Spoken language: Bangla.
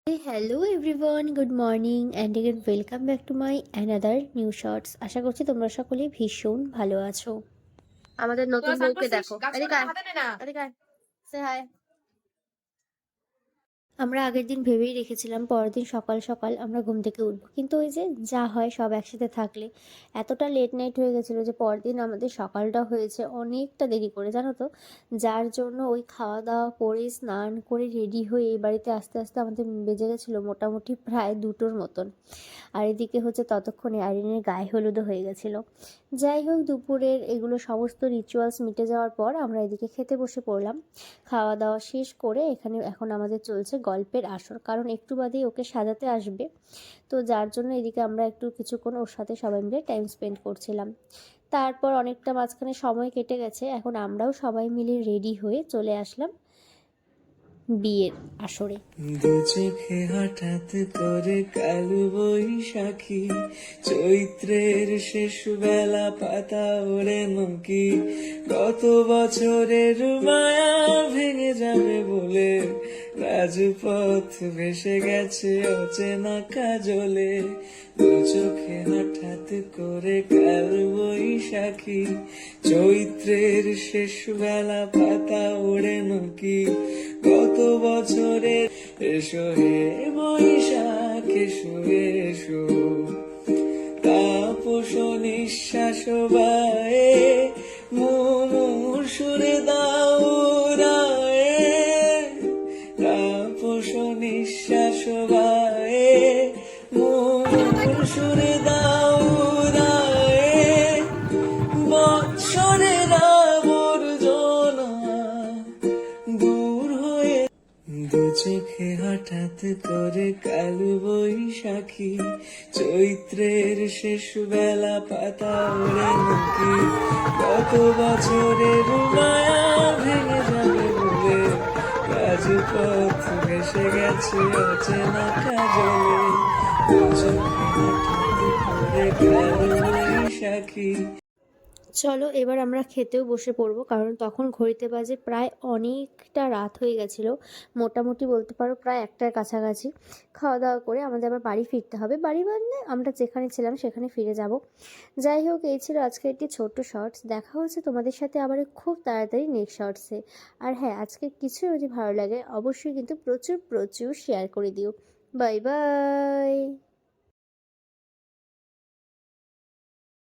Hey, hello everyone, good morning and again welcome back to my another new shorts. আশা করছি তোমরা সকলে ভীষণ ভালো আছো। আমাদের নতুন বউকে দেখো, এদিকে আয়, এদিকে আয়, say hi। আমরা আগের দিন ভেবেই রেখেছিলাম পরের দিন সকাল সকাল আমরা ঘুম থেকে উঠবো, কিন্তু ওই যে যা হয় সব একসাথে থাকলে এতটা লেট নাইট হয়ে গেছিলো যে পরদিন আমাদের সকালটা হয়েছে অনেকটা দেরি করে, জানো তো। যার জন্য ওই খাওয়া দাওয়া করে স্নান করে রেডি হয়ে এই বাড়িতে আস্তে আস্তে আমাদের বেজে গেছিলো মোটামুটি প্রায় 2টোর মতন। আর এদিকে হচ্ছে ততক্ষণে আইরিনের গায়ে হলুদও হয়ে গেছিলো। যাই হোক, দুপুরের এগুলো সমস্ত রিচুয়ালস মিটে যাওয়ার পর আমরা এদিকে খেতে বসে পড়লাম। খাওয়া দাওয়া শেষ করে এখানে এখন আমাদের চলছে গল্পের আসর, কারণ একটু বাদেই ওকে সাজাতে আসবে। তো যার জন্য এদিকে আমরা একটু কিছুক্ষণ ওর সাথে সবাই মিলে টাইম স্পেন্ড করছিলাম। তারপর অনেকটা মাঝখানে সময় কেটে গেছে, এখন আমরাও সবাই মিলে রেডি হয়ে চলে আসলাম বিয়ের আসরে। দু চোখে হঠাৎ করে কালো বৈশাখী, চৈত্রের শেষ বেলা পাতা ওড়ে নকি, গত বছরের মায়া ভেঙে যাবে বলে রাজপথ ভেসে গেছে অচেনা কাজলে। দু চোখে হঠাৎ করে কালো বৈশাখী, চৈত্রের শেষ বেলা পাতা ওড়ে নকি, গত বছরের এসো হে বৈশাখ এসো এসো, তাপস নিঃশ্বাস বায়ে মুমুর সুরে দাও রায়ে, তাপস নিঃশ্বাস বায়ে মুমুর সুরে দাও রায়ে, বৎসরের আবর্জনা দূর হয়ে। দু চোখে হঠাৎ করে কালো বৈশাখী, চৈত্রের শেষ বেলা পাতা ওড়ে নকি, গত বছরের মায়া ভেঙে যাবে বলে রাজপথ ভেসে গেছে অচেনা কাজলে। দু চোখে হঠাৎ করে কালো বৈশাখী। চলো এবার আমরা খেতেও বসে পড়বো, কারণ তখন ঘড়িতে বাজে প্রায় অনেকটা রাত হয়ে গেছিলো, মোটামুটি বলতে পারো প্রায় 1টার কাছাকাছি। খাওয়া দাওয়া করে আমাদের আবার বাড়ি ফিরতে হবে, বাড়ি মানে আমরা যেখানে ছিলাম সেখানে ফিরে যাব। যাই হোক, এই ছিল আজকে একটি ছোট্ট শর্টস। দেখা হচ্ছে তোমাদের সাথে আবার খুব তাড়াতাড়ি নেক্সট শর্টসে। আর হ্যাঁ, আজকে কিছু যদি ভালো লাগে অবশ্যই কিন্তু প্রচুর প্রচুর শেয়ার করে দিও। Bye bye.